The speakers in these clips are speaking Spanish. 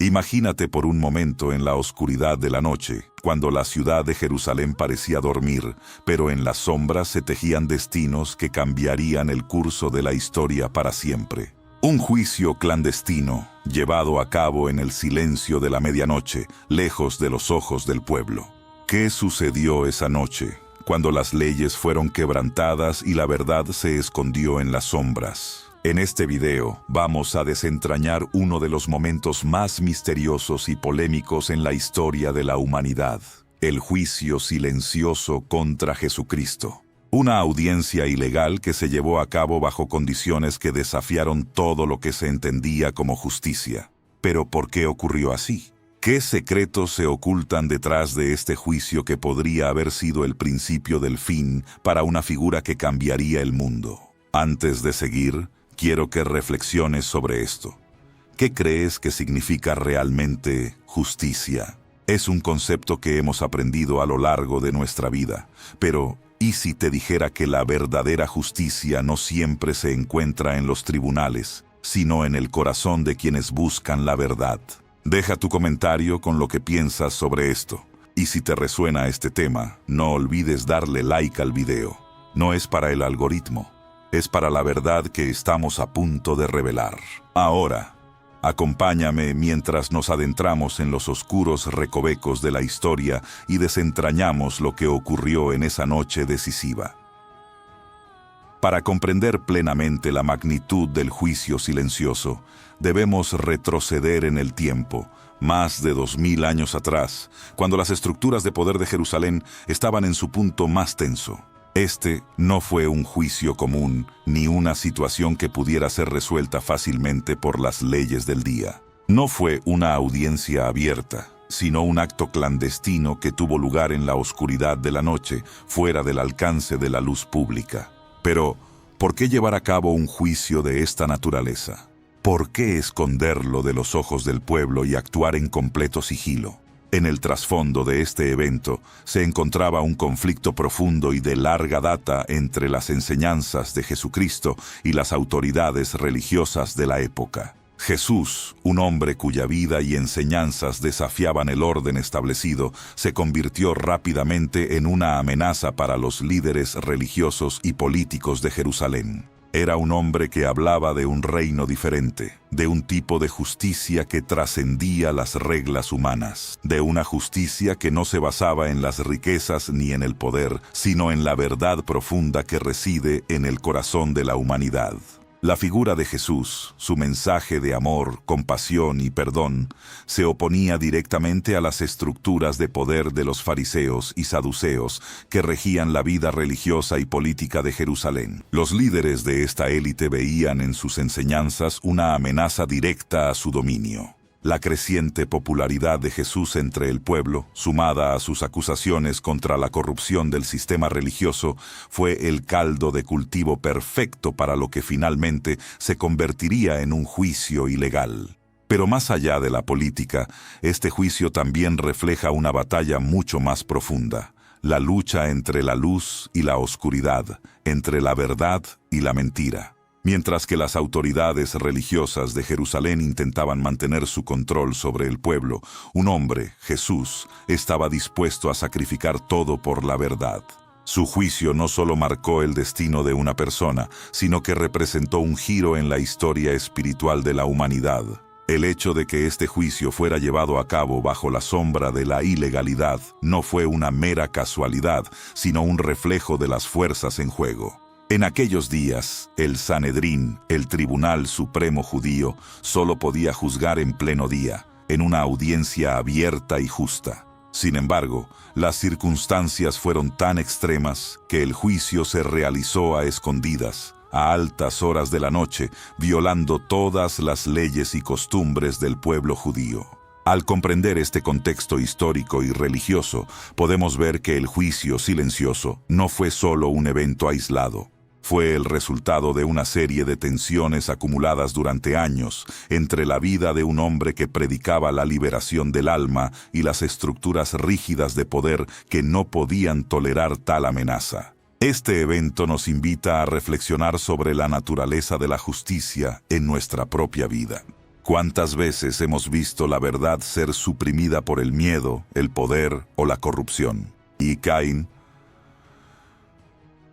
Imagínate por un momento en la oscuridad de la noche, cuando la ciudad de Jerusalén parecía dormir, pero en las sombras se tejían destinos que cambiarían el curso de la historia para siempre. Un juicio clandestino, llevado a cabo en el silencio de la medianoche, lejos de los ojos del pueblo. ¿Qué sucedió esa noche, cuando las leyes fueron quebrantadas y la verdad se escondió en las sombras? En este video vamos a desentrañar uno de los momentos más misteriosos y polémicos en la historia de la humanidad: el juicio silencioso contra Jesucristo. Una audiencia ilegal que se llevó a cabo bajo condiciones que desafiaron todo lo que se entendía como justicia. ¿Pero por qué ocurrió así? ¿Qué secretos se ocultan detrás de este juicio que podría haber sido el principio del fin para una figura que cambiaría el mundo? Antes de seguir, quiero que reflexiones sobre esto. ¿Qué crees que significa realmente justicia? Es un concepto que hemos aprendido a lo largo de nuestra vida, pero ¿y si te dijera que la verdadera justicia no siempre se encuentra en los tribunales, sino en el corazón de quienes buscan la verdad? Deja tu comentario con lo que piensas sobre esto. Y si te resuena este tema, no olvides darle like al video. No es para el algoritmo, es para la verdad que estamos a punto de revelar. Ahora, acompáñame mientras nos adentramos en los oscuros recovecos de la historia y desentrañamos lo que ocurrió en esa noche decisiva. Para comprender plenamente la magnitud del juicio silencioso, debemos retroceder en el tiempo, más de 2000 años atrás, cuando las estructuras de poder de Jerusalén estaban en su punto más tenso. Este no fue un juicio común, ni una situación que pudiera ser resuelta fácilmente por las leyes del día. No fue una audiencia abierta, sino un acto clandestino que tuvo lugar en la oscuridad de la noche, fuera del alcance de la luz pública. Pero, ¿por qué llevar a cabo un juicio de esta naturaleza? ¿Por qué esconderlo de los ojos del pueblo y actuar en completo sigilo? En el trasfondo de este evento se encontraba un conflicto profundo y de larga data entre las enseñanzas de Jesucristo y las autoridades religiosas de la época. Jesús, un hombre cuya vida y enseñanzas desafiaban el orden establecido, se convirtió rápidamente en una amenaza para los líderes religiosos y políticos de Jerusalén. Era un hombre que hablaba de un reino diferente, de un tipo de justicia que trascendía las reglas humanas, de una justicia que no se basaba en las riquezas ni en el poder, sino en la verdad profunda que reside en el corazón de la humanidad. La figura de Jesús, su mensaje de amor, compasión y perdón, se oponía directamente a las estructuras de poder de los fariseos y saduceos que regían la vida religiosa y política de Jerusalén. Los líderes de esta élite veían en sus enseñanzas una amenaza directa a su dominio. La creciente popularidad de Jesús entre el pueblo, sumada a sus acusaciones contra la corrupción del sistema religioso, fue el caldo de cultivo perfecto para lo que finalmente se convertiría en un juicio ilegal. Pero más allá de la política, este juicio también refleja una batalla mucho más profunda: la lucha entre la luz y la oscuridad, entre la verdad y la mentira. Mientras que las autoridades religiosas de Jerusalén intentaban mantener su control sobre el pueblo, un hombre, Jesús, estaba dispuesto a sacrificar todo por la verdad. Su juicio no solo marcó el destino de una persona, sino que representó un giro en la historia espiritual de la humanidad. El hecho de que este juicio fuera llevado a cabo bajo la sombra de la ilegalidad no fue una mera casualidad, sino un reflejo de las fuerzas en juego. En aquellos días, el Sanedrín, el Tribunal Supremo judío, solo podía juzgar en pleno día, en una audiencia abierta y justa. Sin embargo, las circunstancias fueron tan extremas que el juicio se realizó a escondidas, a altas horas de la noche, violando todas las leyes y costumbres del pueblo judío. Al comprender este contexto histórico y religioso, podemos ver que el juicio silencioso no fue solo un evento aislado. Fue el resultado de una serie de tensiones acumuladas durante años entre la vida de un hombre que predicaba la liberación del alma y las estructuras rígidas de poder que no podían tolerar tal amenaza. Este evento nos invita a reflexionar sobre la naturaleza de la justicia en nuestra propia vida. ¿Cuántas veces hemos visto la verdad ser suprimida por el miedo, el poder o la corrupción? ¿Y Caín?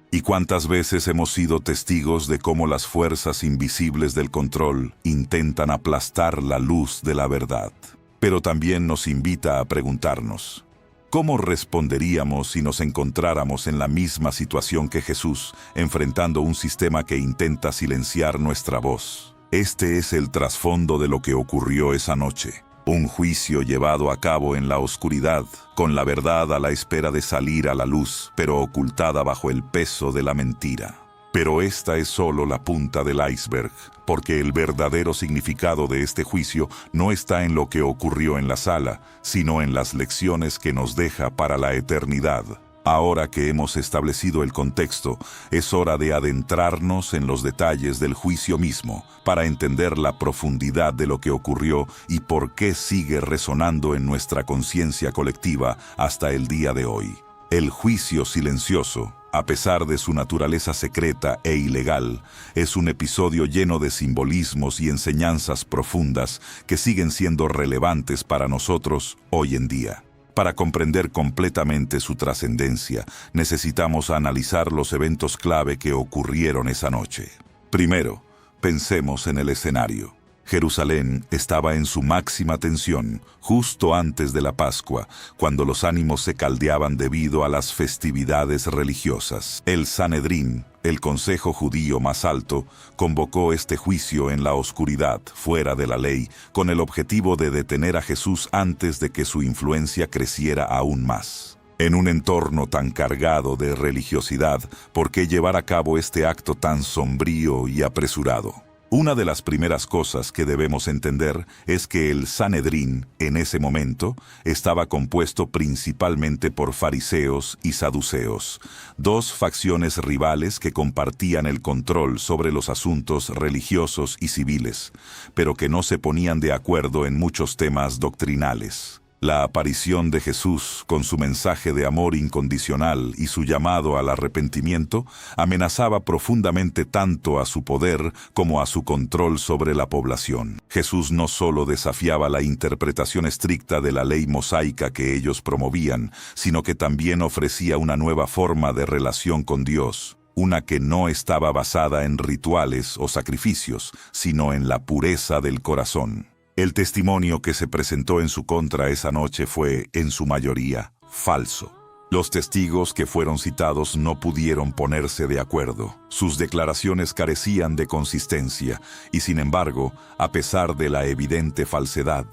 ¿Y cuántas veces hemos sido testigos de cómo las fuerzas invisibles del control intentan aplastar la luz de la verdad? Pero también nos invita a preguntarnos, ¿cómo responderíamos si nos encontráramos en la misma situación que Jesús, enfrentando un sistema que intenta silenciar nuestra voz? Este es el trasfondo de lo que ocurrió esa noche. Un juicio llevado a cabo en la oscuridad, con la verdad a la espera de salir a la luz, pero ocultada bajo el peso de la mentira. Pero esta es solo la punta del iceberg, porque el verdadero significado de este juicio no está en lo que ocurrió en la sala, sino en las lecciones que nos deja para la eternidad. Ahora que hemos establecido el contexto, es hora de adentrarnos en los detalles del juicio mismo, para entender la profundidad de lo que ocurrió y por qué sigue resonando en nuestra conciencia colectiva hasta el día de hoy. El juicio silencioso, a pesar de su naturaleza secreta e ilegal, es un episodio lleno de simbolismos y enseñanzas profundas que siguen siendo relevantes para nosotros hoy en día. Para comprender completamente su trascendencia, necesitamos analizar los eventos clave que ocurrieron esa noche. Primero, pensemos en el escenario. Jerusalén estaba en su máxima tensión justo antes de la Pascua, cuando los ánimos se caldeaban debido a las festividades religiosas. El Sanedrín, el consejo judío más alto, convocó este juicio en la oscuridad, fuera de la ley, con el objetivo de detener a Jesús antes de que su influencia creciera aún más. En un entorno tan cargado de religiosidad, ¿por qué llevar a cabo este acto tan sombrío y apresurado? Una de las primeras cosas que debemos entender es que el Sanedrín, en ese momento, estaba compuesto principalmente por fariseos y saduceos, dos facciones rivales que compartían el control sobre los asuntos religiosos y civiles, pero que no se ponían de acuerdo en muchos temas doctrinales. La aparición de Jesús, con su mensaje de amor incondicional y su llamado al arrepentimiento, amenazaba profundamente tanto a su poder como a su control sobre la población. Jesús no solo desafiaba la interpretación estricta de la ley mosaica que ellos promovían, sino que también ofrecía una nueva forma de relación con Dios, una que no estaba basada en rituales o sacrificios, sino en la pureza del corazón. El testimonio que se presentó en su contra esa noche fue, en su mayoría, falso. Los testigos que fueron citados no pudieron ponerse de acuerdo. Sus declaraciones carecían de consistencia y, sin embargo, a pesar de la evidente falsedad,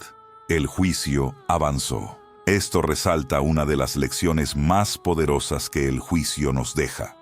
el juicio avanzó. Esto resalta una de las lecciones más poderosas que el juicio nos deja.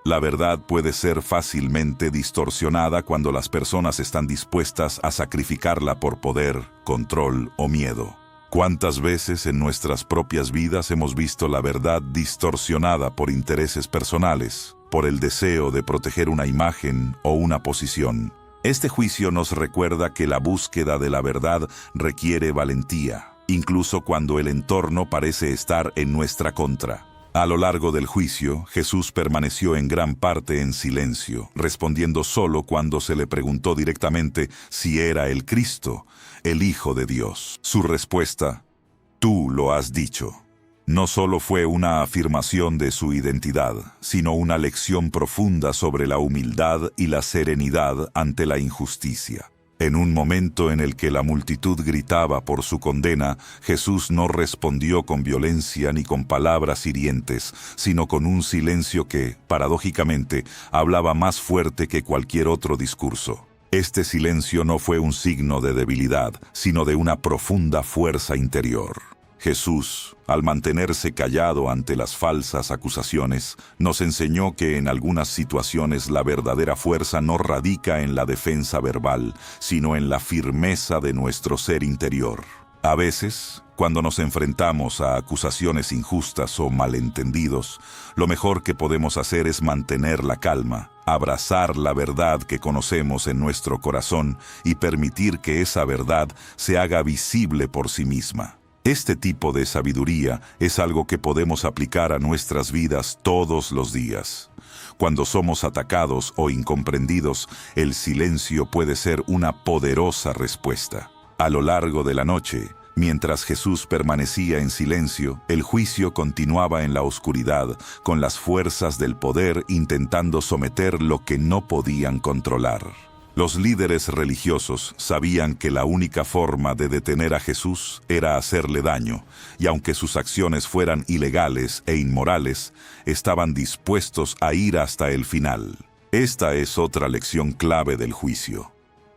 La verdad puede ser fácilmente distorsionada cuando las personas están dispuestas a sacrificarla por poder, control o miedo. ¿Cuántas veces en nuestras propias vidas hemos visto la verdad distorsionada por intereses personales, por el deseo de proteger una imagen o una posición? Este juicio nos recuerda que la búsqueda de la verdad requiere valentía, incluso cuando el entorno parece estar en nuestra contra. A lo largo del juicio, Jesús permaneció en gran parte en silencio, respondiendo solo cuando se le preguntó directamente si era el Cristo, el Hijo de Dios. Su respuesta, «Tú lo has dicho», no solo fue una afirmación de su identidad, sino una lección profunda sobre la humildad y la serenidad ante la injusticia. En un momento en el que la multitud gritaba por su condena, Jesús no respondió con violencia ni con palabras hirientes, sino con un silencio que, paradójicamente, hablaba más fuerte que cualquier otro discurso. Este silencio no fue un signo de debilidad, sino de una profunda fuerza interior. Jesús, al mantenerse callado ante las falsas acusaciones, nos enseñó que en algunas situaciones la verdadera fuerza no radica en la defensa verbal, sino en la firmeza de nuestro ser interior. A veces, cuando nos enfrentamos a acusaciones injustas o malentendidos, lo mejor que podemos hacer es mantener la calma, abrazar la verdad que conocemos en nuestro corazón y permitir que esa verdad se haga visible por sí misma. Este tipo de sabiduría es algo que podemos aplicar a nuestras vidas todos los días. Cuando somos atacados o incomprendidos, el silencio puede ser una poderosa respuesta. A lo largo de la noche, mientras Jesús permanecía en silencio, el juicio continuaba en la oscuridad, con las fuerzas del poder intentando someter lo que no podían controlar. Los líderes religiosos sabían que la única forma de detener a Jesús era hacerle daño, y aunque sus acciones fueran ilegales e inmorales, estaban dispuestos a ir hasta el final. Esta es otra lección clave del juicio.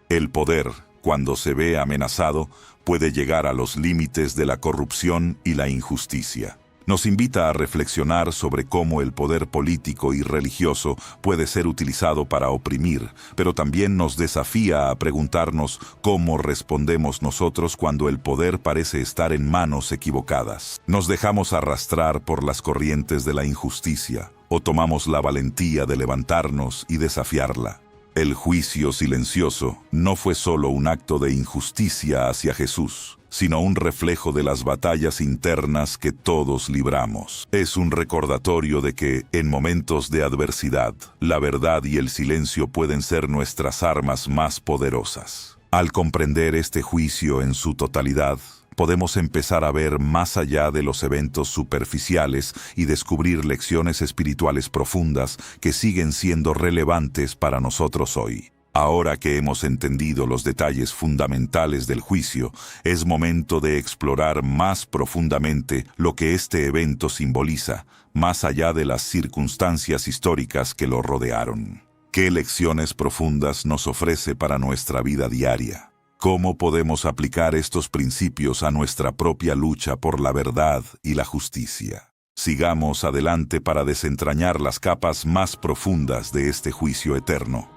El poder, cuando se ve amenazado, puede llegar a los límites de la corrupción y la injusticia. Nos invita a reflexionar sobre cómo el poder político y religioso puede ser utilizado para oprimir, pero también nos desafía a preguntarnos cómo respondemos nosotros cuando el poder parece estar en manos equivocadas. ¿Nos dejamos arrastrar por las corrientes de la injusticia o tomamos la valentía de levantarnos y desafiarla? El juicio silencioso no fue solo un acto de injusticia hacia Jesús, sino un reflejo de las batallas internas que todos libramos. Es un recordatorio de que, en momentos de adversidad, la verdad y el silencio pueden ser nuestras armas más poderosas. Al comprender este juicio en su totalidad, podemos empezar a ver más allá de los eventos superficiales y descubrir lecciones espirituales profundas que siguen siendo relevantes para nosotros hoy. Ahora que hemos entendido los detalles fundamentales del juicio, es momento de explorar más profundamente lo que este evento simboliza, más allá de las circunstancias históricas que lo rodearon. ¿Qué lecciones profundas nos ofrece para nuestra vida diaria? ¿Cómo podemos aplicar estos principios a nuestra propia lucha por la verdad y la justicia? Sigamos adelante para desentrañar las capas más profundas de este juicio eterno.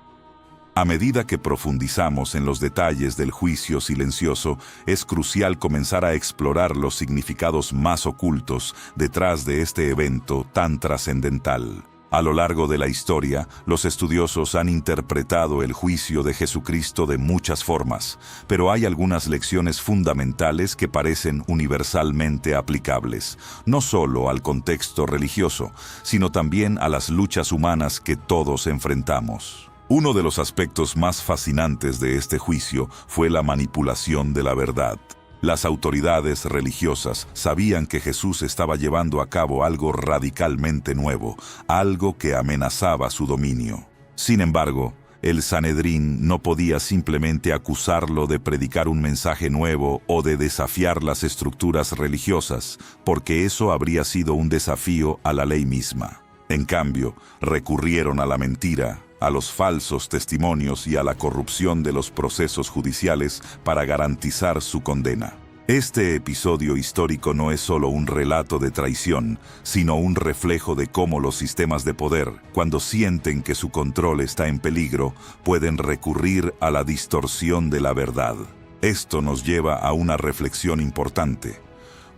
A medida que profundizamos en los detalles del juicio silencioso, es crucial comenzar a explorar los significados más ocultos detrás de este evento tan trascendental. A lo largo de la historia, los estudiosos han interpretado el juicio de Jesucristo de muchas formas, pero hay algunas lecciones fundamentales que parecen universalmente aplicables, no solo al contexto religioso, sino también a las luchas humanas que todos enfrentamos. Uno de los aspectos más fascinantes de este juicio fue la manipulación de la verdad. Las autoridades religiosas sabían que Jesús estaba llevando a cabo algo radicalmente nuevo, algo que amenazaba su dominio. Sin embargo, el Sanedrín no podía simplemente acusarlo de predicar un mensaje nuevo o de desafiar las estructuras religiosas, porque eso habría sido un desafío a la ley misma. En cambio, recurrieron a la mentira, a los falsos testimonios y a la corrupción de los procesos judiciales para garantizar su condena. Este episodio histórico no es solo un relato de traición, sino un reflejo de cómo los sistemas de poder, cuando sienten que su control está en peligro, pueden recurrir a la distorsión de la verdad. Esto nos lleva a una reflexión importante.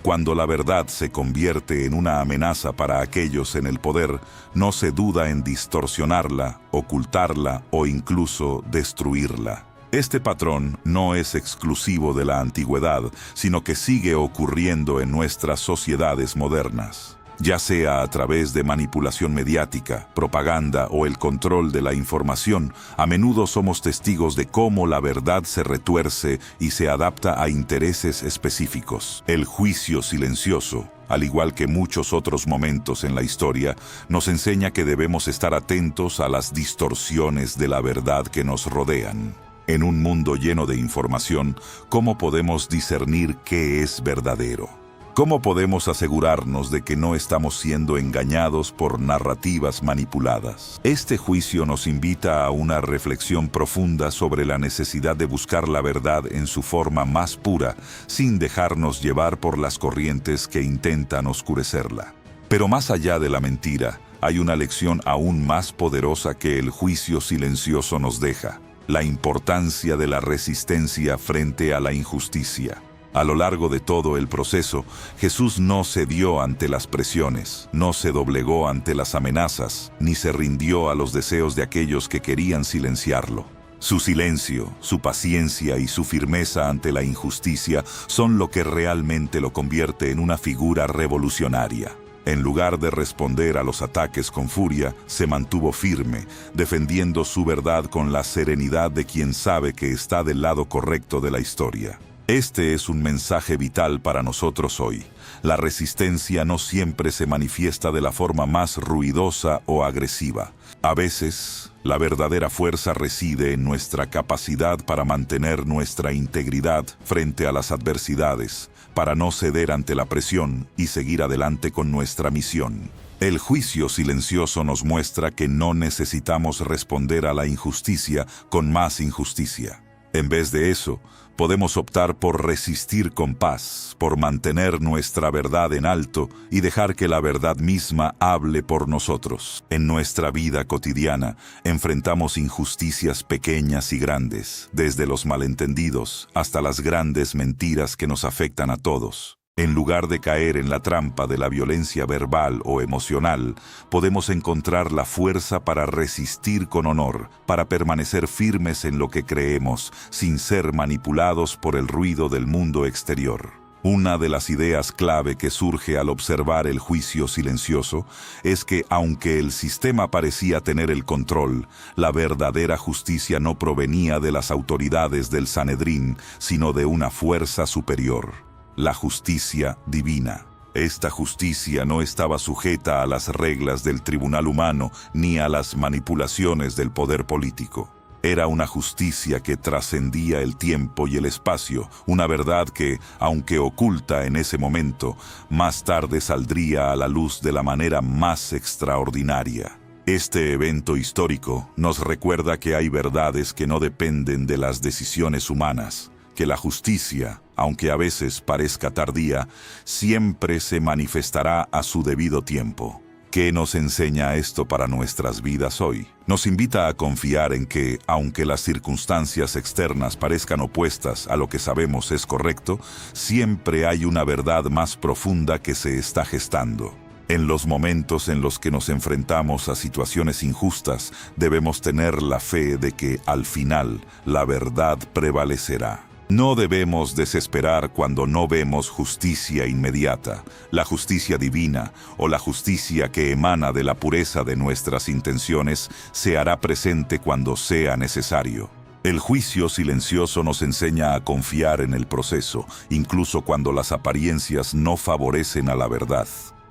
Cuando la verdad se convierte en una amenaza para aquellos en el poder, no se duda en distorsionarla, ocultarla o incluso destruirla. Este patrón no es exclusivo de la antigüedad, sino que sigue ocurriendo en nuestras sociedades modernas. Ya sea a través de manipulación mediática, propaganda o el control de la información, a menudo somos testigos de cómo la verdad se retuerce y se adapta a intereses específicos. El juicio silencioso, al igual que muchos otros momentos en la historia, nos enseña que debemos estar atentos a las distorsiones de la verdad que nos rodean. En un mundo lleno de información, ¿cómo podemos discernir qué es verdadero? ¿Cómo podemos asegurarnos de que no estamos siendo engañados por narrativas manipuladas? Este juicio nos invita a una reflexión profunda sobre la necesidad de buscar la verdad en su forma más pura, sin dejarnos llevar por las corrientes que intentan oscurecerla. Pero más allá de la mentira, hay una lección aún más poderosa que el juicio silencioso nos deja: la importancia de la resistencia frente a la injusticia. A lo largo de todo el proceso, Jesús no cedió ante las presiones, no se doblegó ante las amenazas, ni se rindió a los deseos de aquellos que querían silenciarlo. Su silencio, su paciencia y su firmeza ante la injusticia son lo que realmente lo convierte en una figura revolucionaria. En lugar de responder a los ataques con furia, se mantuvo firme, defendiendo su verdad con la serenidad de quien sabe que está del lado correcto de la historia. Este es un mensaje vital para nosotros hoy. La resistencia no siempre se manifiesta de la forma más ruidosa o agresiva. A veces, la verdadera fuerza reside en nuestra capacidad para mantener nuestra integridad frente a las adversidades, para no ceder ante la presión y seguir adelante con nuestra misión. El juicio silencioso nos muestra que no necesitamos responder a la injusticia con más injusticia. En vez de eso, podemos optar por resistir con paz, por mantener nuestra verdad en alto y dejar que la verdad misma hable por nosotros. En nuestra vida cotidiana, enfrentamos injusticias pequeñas y grandes, desde los malentendidos hasta las grandes mentiras que nos afectan a todos. En lugar de caer en la trampa de la violencia verbal o emocional, podemos encontrar la fuerza para resistir con honor, para permanecer firmes en lo que creemos, sin ser manipulados por el ruido del mundo exterior. Una de las ideas clave que surge al observar el juicio silencioso es que, aunque el sistema parecía tener el control, la verdadera justicia no provenía de las autoridades del Sanedrín, sino de una fuerza superior. La justicia divina. Esta justicia no estaba sujeta a las reglas del tribunal humano ni a las manipulaciones del poder político. Era una justicia que trascendía el tiempo y el espacio, una verdad que, aunque oculta en ese momento, más tarde saldría a la luz de la manera más extraordinaria. Este evento histórico nos recuerda que hay verdades que no dependen de las decisiones humanas, que la justicia, aunque a veces parezca tardía, siempre se manifestará a su debido tiempo. ¿Qué nos enseña esto para nuestras vidas hoy? Nos invita a confiar en que, aunque las circunstancias externas parezcan opuestas a lo que sabemos es correcto, siempre hay una verdad más profunda que se está gestando. En los momentos en los que nos enfrentamos a situaciones injustas, debemos tener la fe de que, al final, la verdad prevalecerá. No debemos desesperar cuando no vemos justicia inmediata, la justicia divina o la justicia que emana de la pureza de nuestras intenciones se hará presente cuando sea necesario. El juicio silencioso nos enseña a confiar en el proceso, incluso cuando las apariencias no favorecen a la verdad.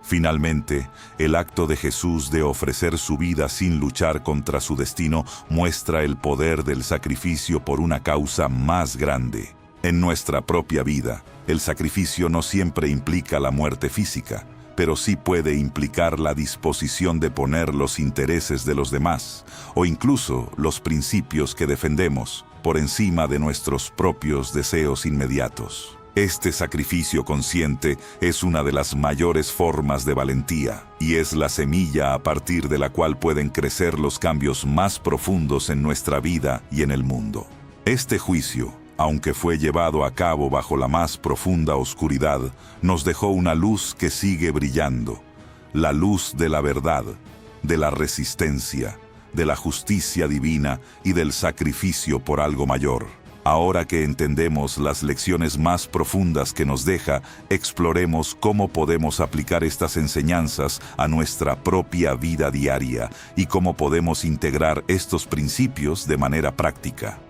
Finalmente, el acto de Jesús de ofrecer su vida sin luchar contra su destino muestra el poder del sacrificio por una causa más grande. En nuestra propia vida, el sacrificio no siempre implica la muerte física, pero sí puede implicar la disposición de poner los intereses de los demás, o incluso los principios que defendemos, por encima de nuestros propios deseos inmediatos. Este sacrificio consciente es una de las mayores formas de valentía y es la semilla a partir de la cual pueden crecer los cambios más profundos en nuestra vida y en el mundo. Este juicio, aunque fue llevado a cabo bajo la más profunda oscuridad, nos dejó una luz que sigue brillando, la luz de la verdad, de la resistencia, de la justicia divina y del sacrificio por algo mayor. Ahora que entendemos las lecciones más profundas que nos deja, exploremos cómo podemos aplicar estas enseñanzas a nuestra propia vida diaria y cómo podemos integrar estos principios de manera práctica.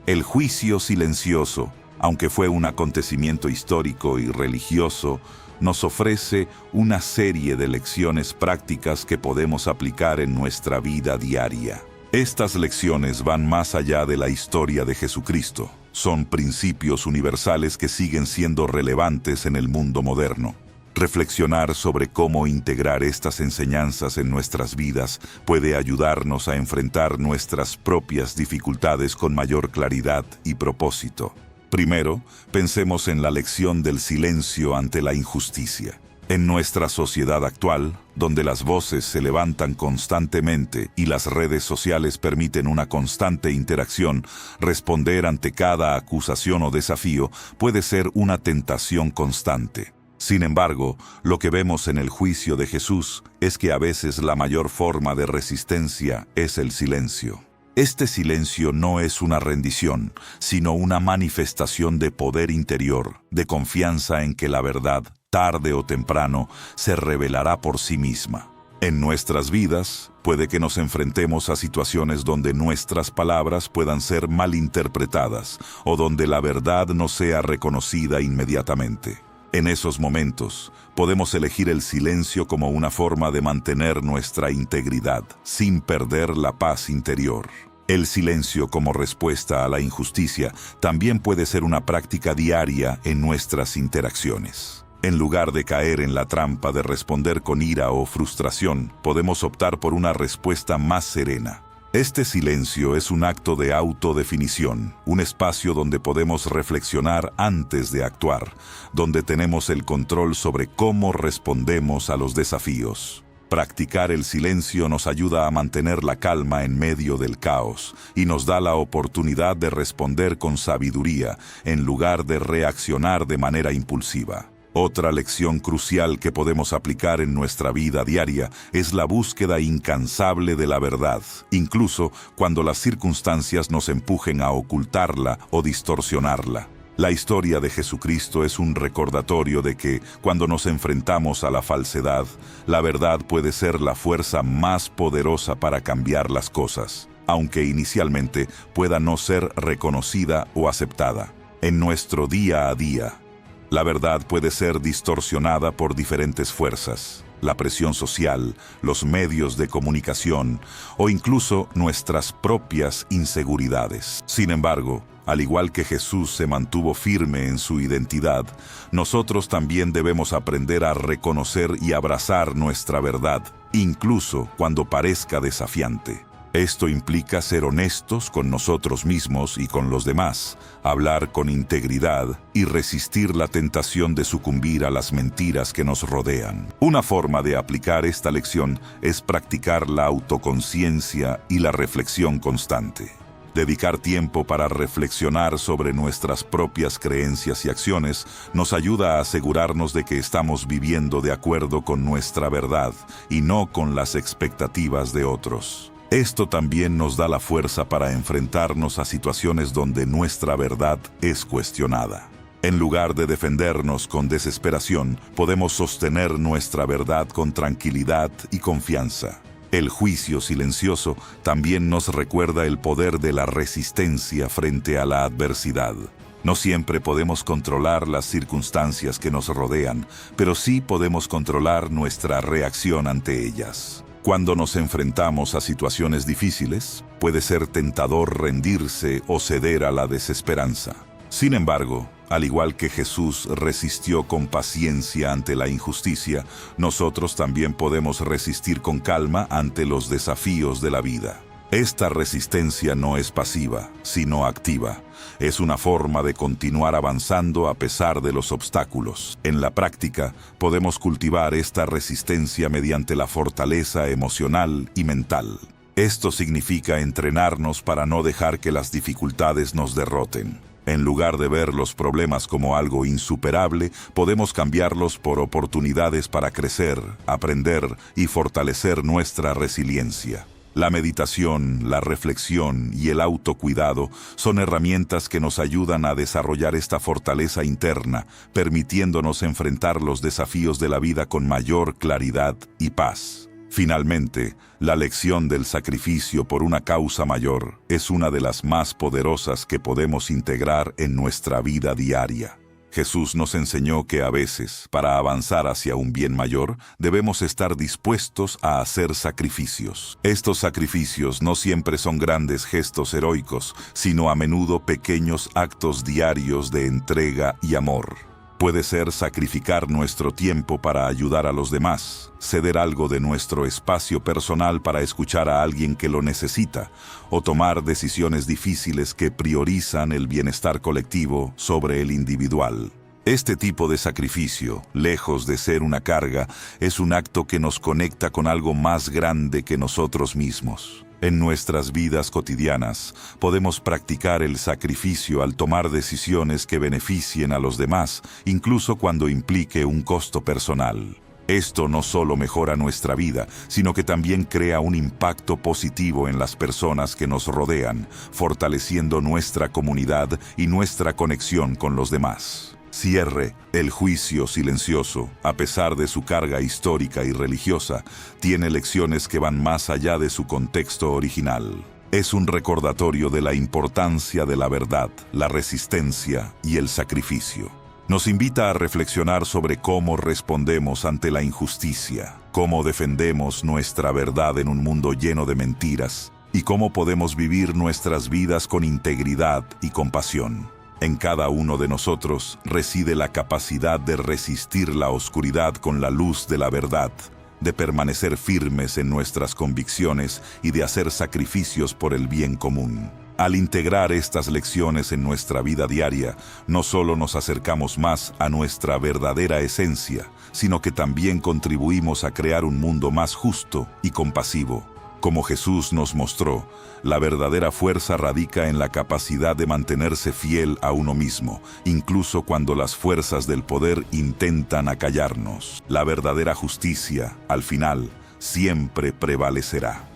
El juicio silencioso, aunque fue un acontecimiento histórico y religioso, nos ofrece una serie de lecciones prácticas que podemos aplicar en nuestra vida diaria. Estas lecciones van más allá de la historia de Jesucristo. Son principios universales que siguen siendo relevantes en el mundo moderno. Reflexionar sobre cómo integrar estas enseñanzas en nuestras vidas puede ayudarnos a enfrentar nuestras propias dificultades con mayor claridad y propósito. Primero, pensemos en la lección del silencio ante la injusticia. En nuestra sociedad actual, donde las voces se levantan constantemente y las redes sociales permiten una constante interacción, responder ante cada acusación o desafío puede ser una tentación constante. Sin embargo, lo que vemos en el juicio de Jesús es que a veces la mayor forma de resistencia es el silencio. Este silencio no es una rendición, sino una manifestación de poder interior, de confianza en que la verdad, tarde o temprano, se revelará por sí misma. En nuestras vidas, puede que nos enfrentemos a situaciones donde nuestras palabras puedan ser malinterpretadas o donde la verdad no sea reconocida inmediatamente. En esos momentos, podemos elegir el silencio como una forma de mantener nuestra integridad, sin perder la paz interior. El silencio como respuesta a la injusticia también puede ser una práctica diaria en nuestras interacciones. En lugar de caer en la trampa de responder con ira o frustración, podemos optar por una respuesta más serena. Este silencio es un acto de autodefinición, un espacio donde podemos reflexionar antes de actuar, donde tenemos el control sobre cómo respondemos a los desafíos. Practicar el silencio nos ayuda a mantener la calma en medio del caos y nos da la oportunidad de responder con sabiduría en lugar de reaccionar de manera impulsiva. Otra lección crucial que podemos aplicar en nuestra vida diaria es la búsqueda incansable de la verdad, incluso cuando las circunstancias nos empujen a ocultarla o distorsionarla. La historia de Jesucristo es un recordatorio de que, cuando nos enfrentamos a la falsedad, la verdad puede ser la fuerza más poderosa para cambiar las cosas, aunque inicialmente pueda no ser reconocida o aceptada. En nuestro día a día, la verdad puede ser distorsionada por diferentes fuerzas, la presión social, los medios de comunicación o incluso nuestras propias inseguridades. Sin embargo, al igual que Jesús se mantuvo firme en su identidad, nosotros también debemos aprender a reconocer y abrazar nuestra verdad, incluso cuando parezca desafiante. Esto implica ser honestos con nosotros mismos y con los demás, hablar con integridad y resistir la tentación de sucumbir a las mentiras que nos rodean. Una forma de aplicar esta lección es practicar la autoconciencia y la reflexión constante. Dedicar tiempo para reflexionar sobre nuestras propias creencias y acciones nos ayuda a asegurarnos de que estamos viviendo de acuerdo con nuestra verdad y no con las expectativas de otros. Esto también nos da la fuerza para enfrentarnos a situaciones donde nuestra verdad es cuestionada. En lugar de defendernos con desesperación, podemos sostener nuestra verdad con tranquilidad y confianza. El juicio silencioso también nos recuerda el poder de la resistencia frente a la adversidad. No siempre podemos controlar las circunstancias que nos rodean, pero sí podemos controlar nuestra reacción ante ellas. Cuando nos enfrentamos a situaciones difíciles, puede ser tentador rendirse o ceder a la desesperanza. Sin embargo, al igual que Jesús resistió con paciencia ante la injusticia, nosotros también podemos resistir con calma ante los desafíos de la vida. Esta resistencia no es pasiva, sino activa. Es una forma de continuar avanzando a pesar de los obstáculos. En la práctica, podemos cultivar esta resistencia mediante la fortaleza emocional y mental. Esto significa entrenarnos para no dejar que las dificultades nos derroten. En lugar de ver los problemas como algo insuperable, podemos cambiarlos por oportunidades para crecer, aprender y fortalecer nuestra resiliencia. La meditación, la reflexión y el autocuidado son herramientas que nos ayudan a desarrollar esta fortaleza interna, permitiéndonos enfrentar los desafíos de la vida con mayor claridad y paz. Finalmente, la lección del sacrificio por una causa mayor es una de las más poderosas que podemos integrar en nuestra vida diaria. Jesús nos enseñó que a veces, para avanzar hacia un bien mayor, debemos estar dispuestos a hacer sacrificios. Estos sacrificios no siempre son grandes gestos heroicos, sino a menudo pequeños actos diarios de entrega y amor. Puede ser sacrificar nuestro tiempo para ayudar a los demás, ceder algo de nuestro espacio personal para escuchar a alguien que lo necesita, o tomar decisiones difíciles que priorizan el bienestar colectivo sobre el individual. Este tipo de sacrificio, lejos de ser una carga, es un acto que nos conecta con algo más grande que nosotros mismos. En nuestras vidas cotidianas, podemos practicar el sacrificio al tomar decisiones que beneficien a los demás, incluso cuando implique un costo personal. Esto no solo mejora nuestra vida, sino que también crea un impacto positivo en las personas que nos rodean, fortaleciendo nuestra comunidad y nuestra conexión con los demás. Cierre, el juicio silencioso, a pesar de su carga histórica y religiosa, tiene lecciones que van más allá de su contexto original. Es un recordatorio de la importancia de la verdad, la resistencia y el sacrificio. Nos invita a reflexionar sobre cómo respondemos ante la injusticia, cómo defendemos nuestra verdad en un mundo lleno de mentiras y cómo podemos vivir nuestras vidas con integridad y compasión. En cada uno de nosotros reside la capacidad de resistir la oscuridad con la luz de la verdad, de permanecer firmes en nuestras convicciones y de hacer sacrificios por el bien común. Al integrar estas lecciones en nuestra vida diaria, no solo nos acercamos más a nuestra verdadera esencia, sino que también contribuimos a crear un mundo más justo y compasivo. Como Jesús nos mostró, la verdadera fuerza radica en la capacidad de mantenerse fiel a uno mismo, incluso cuando las fuerzas del poder intentan acallarnos. La verdadera justicia, al final, siempre prevalecerá.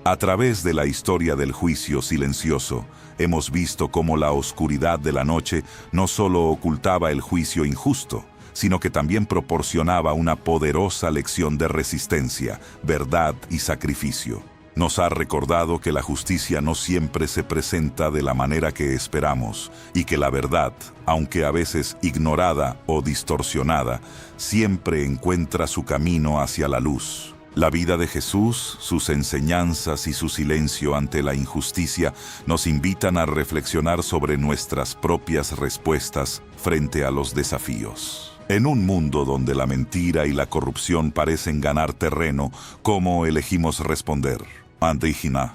A través de la historia del juicio silencioso, hemos visto cómo la oscuridad de la noche no solo ocultaba el juicio injusto, sino que también proporcionaba una poderosa lección de resistencia, verdad y sacrificio. Nos ha recordado que la justicia no siempre se presenta de la manera que esperamos y que la verdad, aunque a veces ignorada o distorsionada, siempre encuentra su camino hacia la luz. La vida de Jesús, sus enseñanzas y su silencio ante la injusticia nos invitan a reflexionar sobre nuestras propias respuestas frente a los desafíos. En un mundo donde la mentira y la corrupción parecen ganar terreno, ¿cómo elegimos responder? Andihina.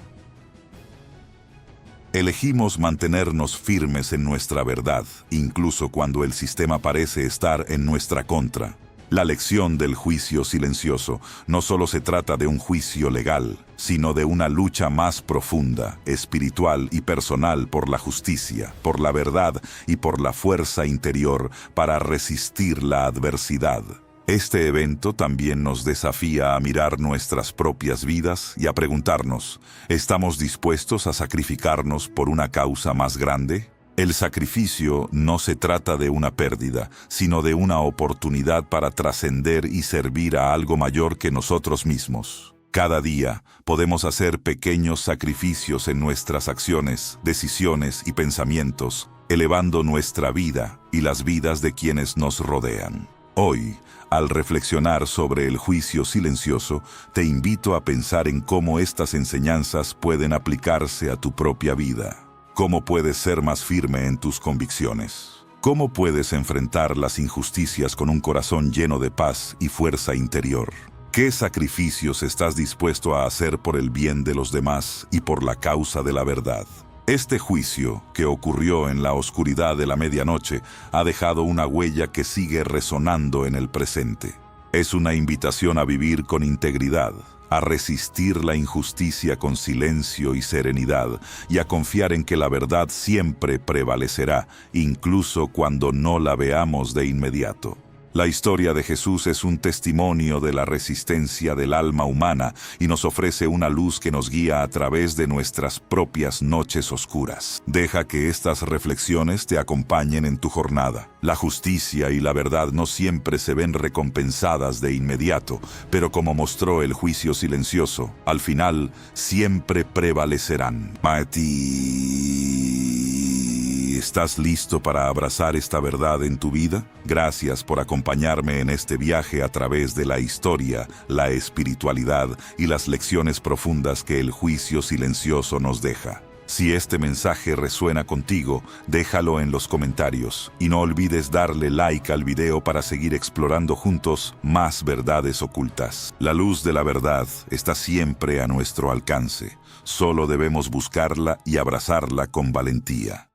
Elegimos mantenernos firmes en nuestra verdad, incluso cuando el sistema parece estar en nuestra contra. La lección del juicio silencioso no solo se trata de un juicio legal, sino de una lucha más profunda, espiritual y personal por la justicia, por la verdad y por la fuerza interior para resistir la adversidad. Este evento también nos desafía a mirar nuestras propias vidas y a preguntarnos, ¿estamos dispuestos a sacrificarnos por una causa más grande? El sacrificio no se trata de una pérdida, sino de una oportunidad para trascender y servir a algo mayor que nosotros mismos. Cada día podemos hacer pequeños sacrificios en nuestras acciones, decisiones y pensamientos, elevando nuestra vida y las vidas de quienes nos rodean. Hoy, al reflexionar sobre el juicio silencioso, te invito a pensar en cómo estas enseñanzas pueden aplicarse a tu propia vida. ¿Cómo puedes ser más firme en tus convicciones? ¿Cómo puedes enfrentar las injusticias con un corazón lleno de paz y fuerza interior? ¿Qué sacrificios estás dispuesto a hacer por el bien de los demás y por la causa de la verdad? Este juicio, que ocurrió en la oscuridad de la medianoche, ha dejado una huella que sigue resonando en el presente. Es una invitación a vivir con integridad, a resistir la injusticia con silencio y serenidad, y a confiar en que la verdad siempre prevalecerá, incluso cuando no la veamos de inmediato. La historia de Jesús es un testimonio de la resistencia del alma humana y nos ofrece una luz que nos guía a través de nuestras propias noches oscuras. Deja que estas reflexiones te acompañen en tu jornada. La justicia y la verdad no siempre se ven recompensadas de inmediato, pero como mostró el juicio silencioso, al final siempre prevalecerán. ¿Estás listo para abrazar esta verdad en tu vida? Gracias por acompañarme en este viaje a través de la historia, la espiritualidad y las lecciones profundas que el juicio silencioso nos deja. Si este mensaje resuena contigo, déjalo en los comentarios y no olvides darle like al video para seguir explorando juntos más verdades ocultas. La luz de la verdad está siempre a nuestro alcance. Solo debemos buscarla y abrazarla con valentía.